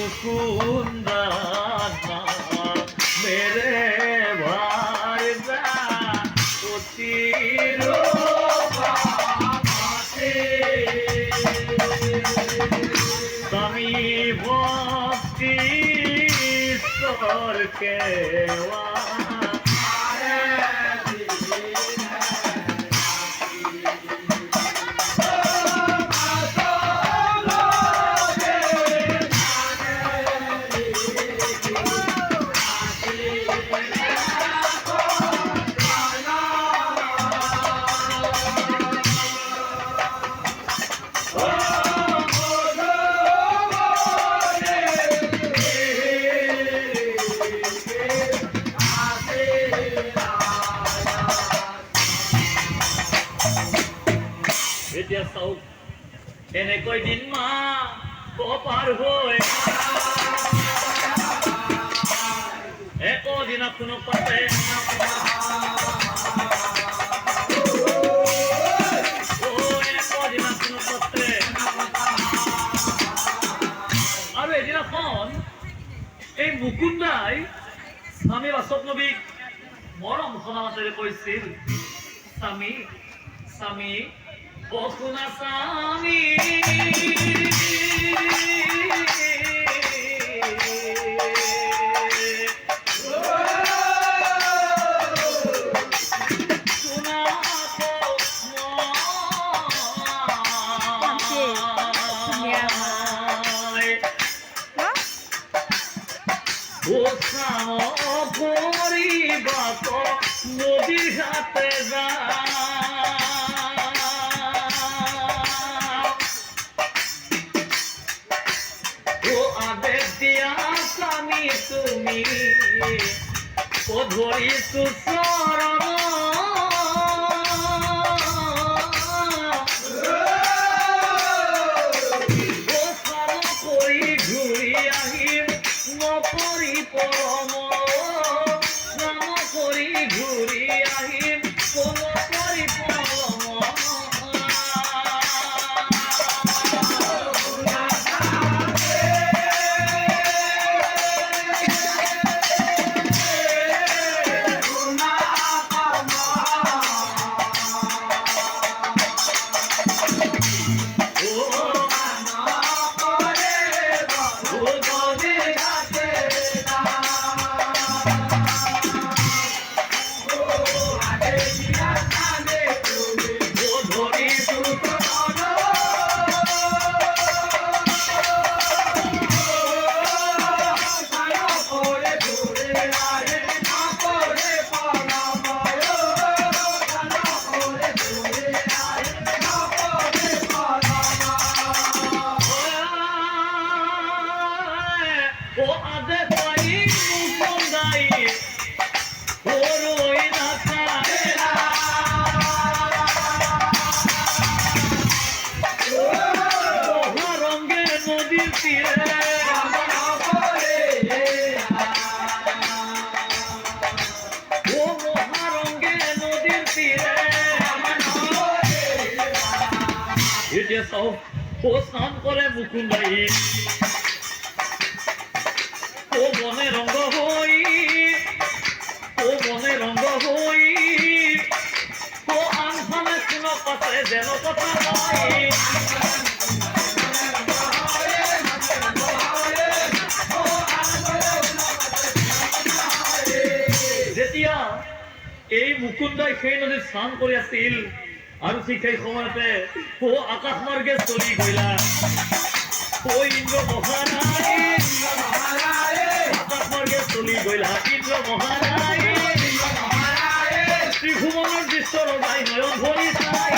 मुकुंदा मेरे भाई स्वामी भक्ति ईश्वर के এনেকৈ দিন মাহ পাৰ হৈ একদিনা কোনো পাতে একদিনা কোনো পাতে আৰু এদিনাখন এই মুকুন্দাই স্বামী বাচক নবীক মৰম সমাজেৰে কৈছিল, স্বামী স্বামী Bokuna Sami ধরি সুচরণ কৰি ঘূৰি আহিম নকৰি পৰম নাম কৰি ঘূৰি আহিম নকৰি পৰম স্নান করে মুকুন্দাই ও মনে রঙ্গ হই ও আনফানে কোন পাশে যেন কথা নয় যেতিয়া এই মুকুন্দাই সেই নদীত স্নান কৰি আছিল আৰু ঠিক সেই সময়তে আকাশ মাৰ্গে চলি গলা ও ইন্দ্র মহারাজ স্বর্গে চলি গইলা ইন্দ্র মহারাজ ত্রিভুবনের দৃশ্য রবাই নয়ন ভরি চাই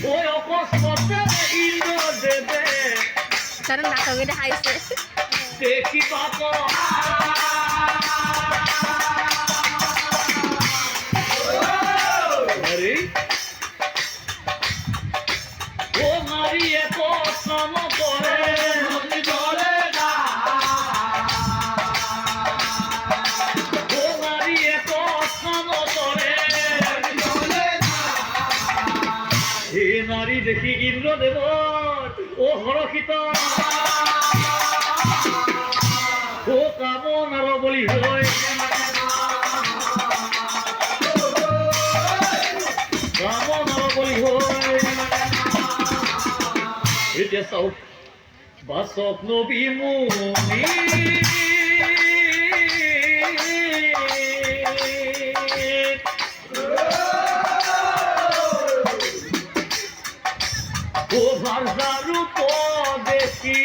ওই অকস্মাতে ইন্দ্র দেবে তারা নাটকের হাইছে দেখি পাপ আরে ও নারী এত শ্রম করে ও নারী এত শ্রম করে হে নারী দেখি ইন্দ্রদেব ও হরষিত ও কামনার বলি হয় কামনার বলি হয় এটা সব বা স্বপ্ন বিমুনি ও ভাষারূপ দেখি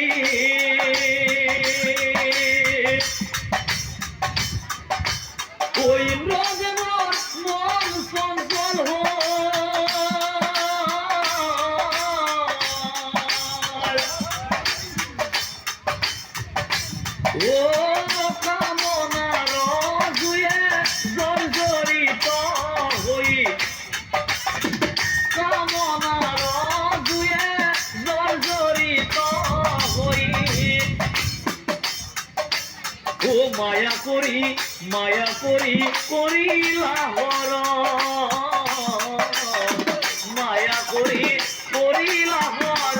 ওই ইন্দ্রদেব মন চঞ্চল ও কামনার জুয়ে জর্জরিত হই কামনার জুয়ে জর্জরিত হই ও মায়া করি করিলা হর মায়া করিলা হর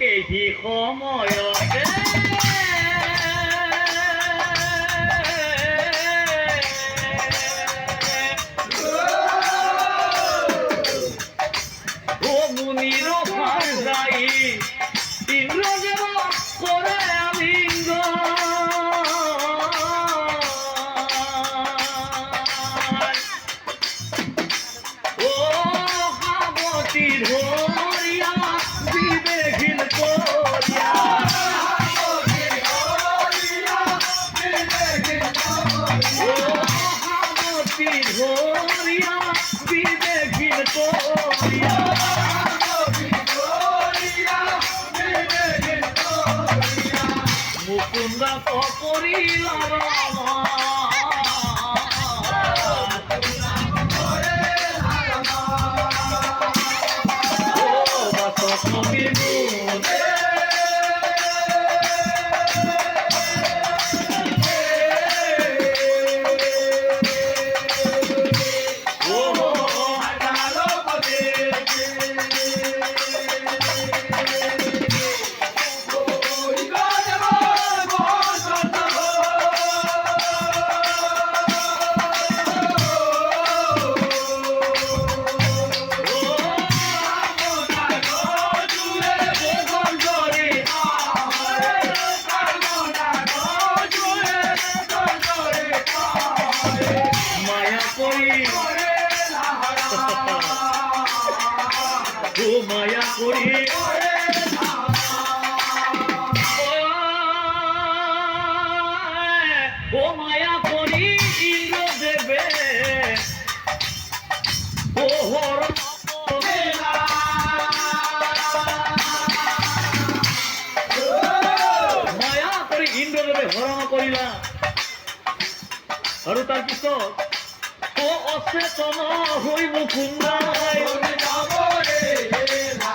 সেই সময়তে ও মুনির ভার যাই ইন্দ্রদেব করে আলিঙ্গ ও হাবতী ধরিয়া বিবেকহীন করিয়া ও হাবতী ধরিয়া বিবেকহীন করিয়া মুকুন্দ করিলা মায়া করি ও মায়া করি ইন্দ্র দেবে কৰিলা আৰু তাৰপিছত অচেতন হৈ মুকুন্দাই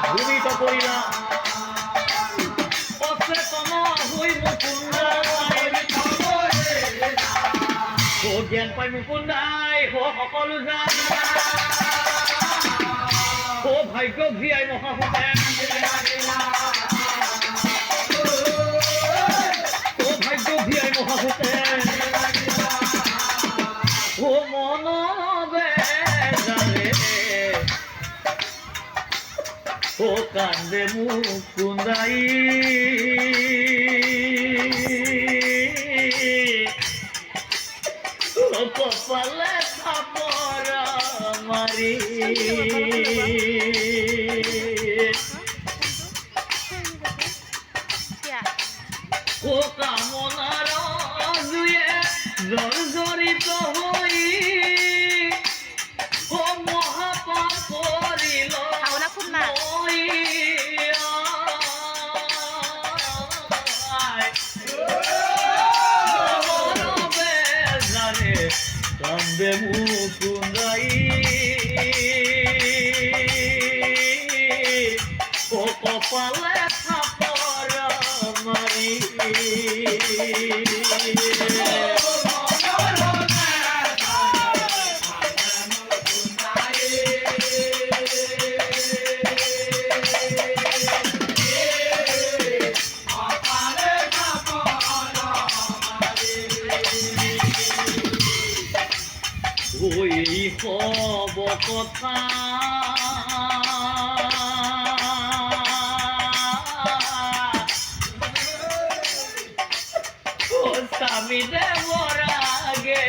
ভূমিত কৰিলা অচেতন হৈ মুকুন্দাই জ্ঞান পাই মুকুন্দাই সকলো জানা ভাগ্য ভিয়াই মহাসুতে ভাগ্য ভিয়াই মহাসুতে মন বেজারে কান্দে মুকুন্দাই কপালে থাপর মারি ও কামনার জুয়ে জর্জরিত হই ও মহাপাপ করিল কান্দে মুকুন্দাই ও কপালে থাপর মারি ওই হব কথা স্বামী দেবর আগে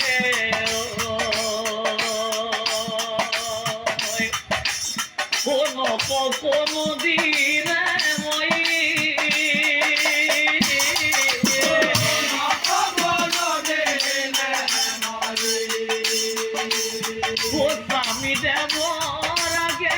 কোনো দিনে মই স্বামী দেবর আগে